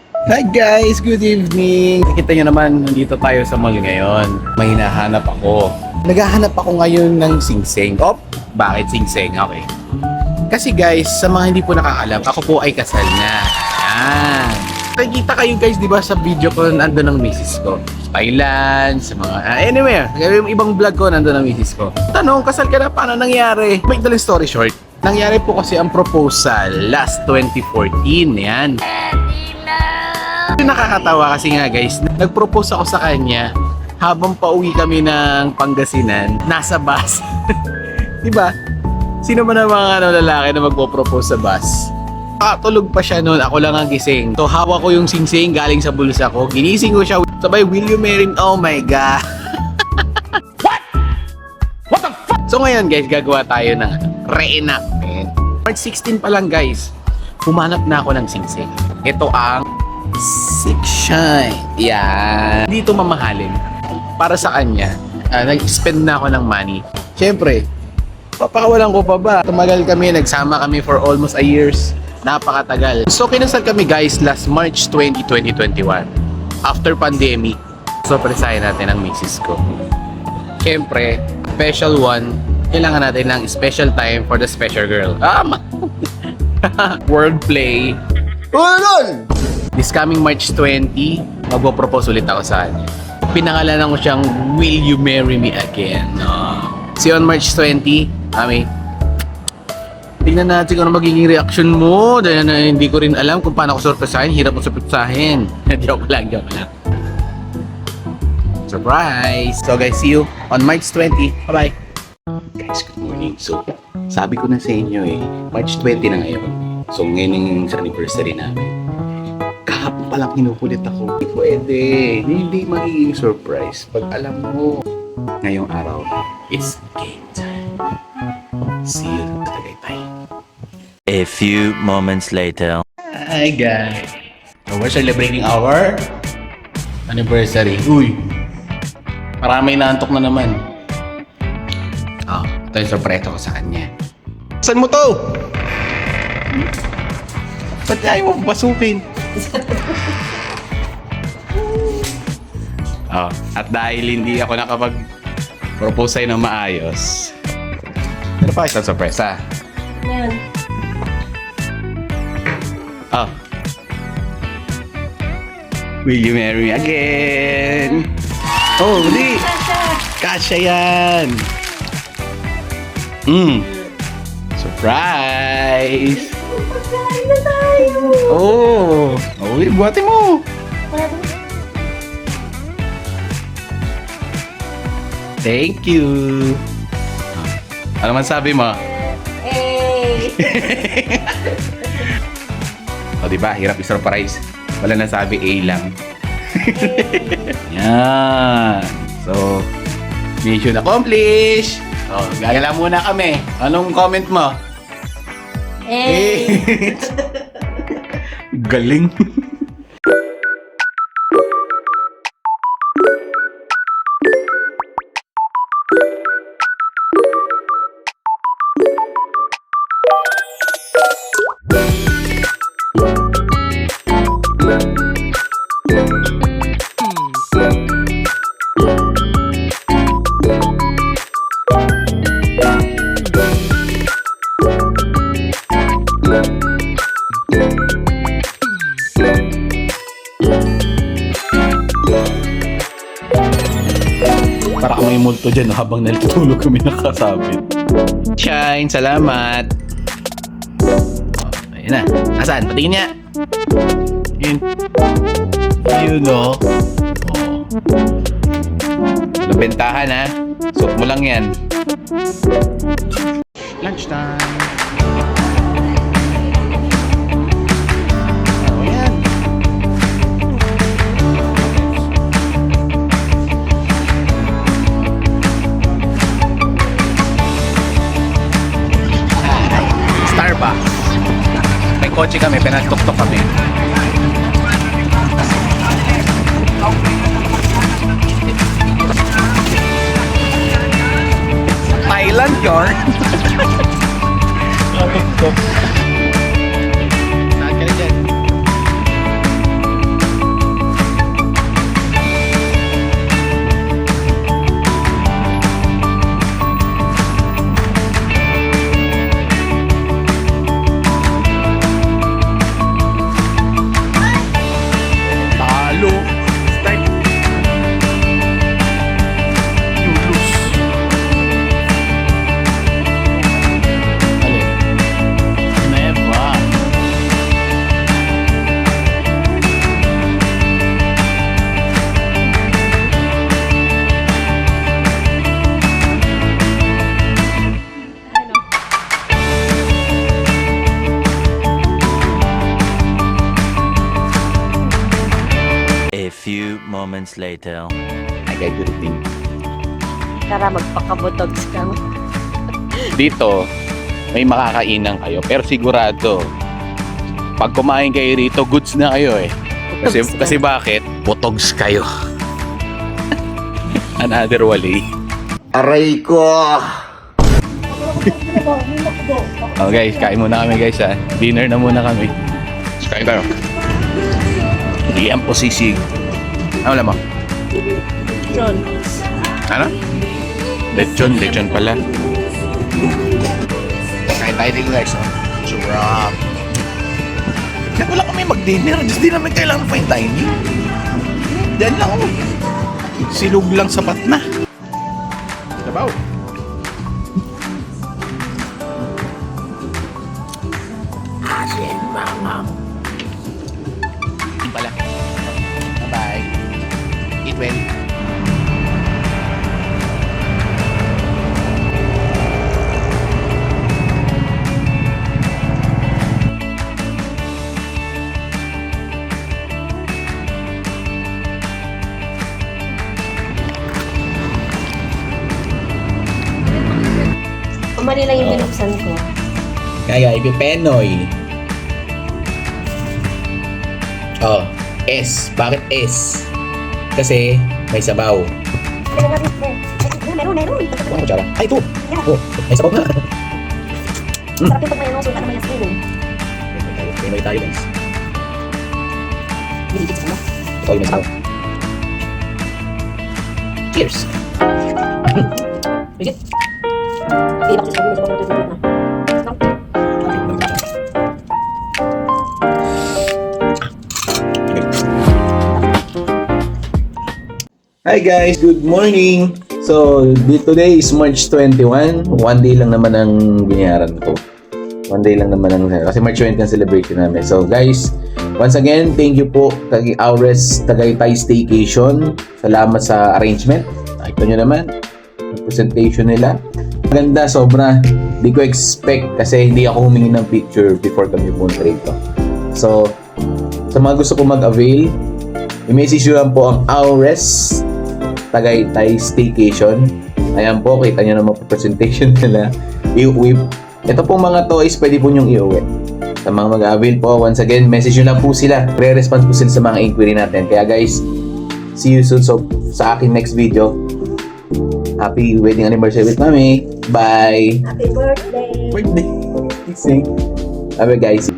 Hi guys! Good evening! Nakita nyo naman, nandito tayo sa mall ngayon. May hinahanap ako. Naghahanap ako ngayon ng singsing. Bakit singsing? Okay. Kasi guys, sa mga hindi po nakakaalam, ako po ay kasal na. Yan. Nakikita kayo guys, di ba sa video ko, nandun ang misis ko. Sa Thailand, sa mga... anywhere. Yung ibang vlog ko, nandun ang misis ko. Tanong, kasal ka na, paano nangyari? Make the story short. Nangyari po kasi ang proposal last 2014. Yan. Nakakatawa kasi nga guys, nag-propose ako sa kanya habang pauwi kami ng Pangasinan, nasa bus. Diba? Sino man ang mga lalaki na magpo-propose sa bus? Tulog pa siya noon, ako lang ang gising. So hawak ko yung singsing galing sa bulsa ko, ginising ko siya, sabay, will you marry me? Oh my God! What the fuck? So ngayon guys, gagawa tayo ng reenactment. March 16 pa lang guys, humanap na ako ng singsing. Ito ang Six Shine. Yan. Dito mamahalin. Para sa kanya, nag-spend na ako ng money. Siyempre, papakawalan ko pa ba? Tumagal kami, nagsama kami for almost a years. Napakatagal. So, kinasal kami guys last March 20, 2021. After pandemic. So, presahin natin ang misis ko. Siyempre, special one, kailangan natin ng special time for the special girl. Wordplay. Ulol! This coming March 20, magpo-propose ulit ako sa kanya. Pinangalanan ko siyang, Will You Marry Me Again? See on March 20, Ami, tingnan natin kung ano magiging reaction mo. Dahil na hindi ko rin alam kung paano ako surpresahin. Hirap mo surpresahin. joke lang. Surprise! So guys, see you on March 20. Bye-bye! Guys, good morning. So, sabi ko na sa inyo March 20 na ngayon. So, ngayon yung anniversary namin. Kahapon palang kinukulit ako. Hindi pwede. Hindi magiging surprise pag alam mo. Ngayong araw is game time. See you sa Tagaytay. A few moments later. Hi guys. So we're celebrating our anniversary. Uy! Maraming naantok na naman. Ito yung surprise ko sa kanya. Saan mo to? Ba't ayaw mo pasukin? At dahil hindi ako nakapag-propose sa'yo ng maayos, ano pa isang sorpresa? Yan. Will you marry me again? Oh, hindi! Kasya yan! Surprise! Pagkain na tayo! Buhatin mo! Thank you! Ano man sabi mo? Hey! Diba? Hirap i-surprise. Wala na sabi A lang. Yan! So, mission accomplished! Gagala muna kami. Anong comment mo? Hey! Galing. Para ka may multo dyan habang nalitulog kami nakasabit. Shine, salamat. Ayun na. Asan? Patingin niya. Yun. Yun o. Walang bentahan ha. Suot mo lang yan. Lunchtime. Starbucks. May kotse kami, pinagtuktok kami. Thailand yun. Tuktok. Saan ka na dyan? moments later. Ay, guys, good evening. Tara, magpakabotogs ka. Dito, may makakainan kayo. Pero sigurado, pag kumain kayo rito, goods na kayo eh. Kasi bakit? Botogs kayo. Another wali. Aray ko! Oh guys, kain muna kami guys ha. Dinner na muna kami. Kain tayo. Iyan po sisig. Ano alam mo? John. Ano? Lechon pala. Kain tayo dito guys. Oh. Sarap. Kaya wala kami mag-dinner. Just di namin kailangan fine dining. Diyan lang oh. Silog lang sapat na. Sabaw. Asin mama. Yung pala. Bye-bye. Eat well. Mali lang yung binuksan ko. Kaya ipipenoy. Oh, S. Bakit S? Kasi may sabaw. Meron. Ano kutsara? Ay, ito! Oh, may sabaw nga. Sarap yung pag may nusot, ano may asin. Penoy tayo guys. Binigit sa ano? Ito yung may sabaw. Cheers! Binigit. Hindi ba kasi sabi may sabaw na tutulog na? Hi guys, good morning! So, today is March 21. One day lang naman ang binayaran ko. One day lang naman ang kasi March 20 ang celebration namin. So guys, once again, thank you po kay Aures Tagaytay Staycation. Salamat sa arrangement. Nakita nyo naman, yung presentation nila. Maganda, sobra. Di ko expect kasi hindi ako humingi ng picture before kami punta rito. So, sa mga gusto ko mag-avail, i-message nyo lang po ang Aures Tagaytay Staycation. Ayan po, kita nyo naman po presentation nila. Ito pong mga toys, pwede po nyong i-uwi. Sa mga mag-avail po, once again, message nyo lang po sila. Re-response po sila sa mga inquiry natin. Kaya guys, see you soon. So, sa aking next video, happy wedding anniversary with Mami. Bye! Happy birthday! Birthday! Bye guys.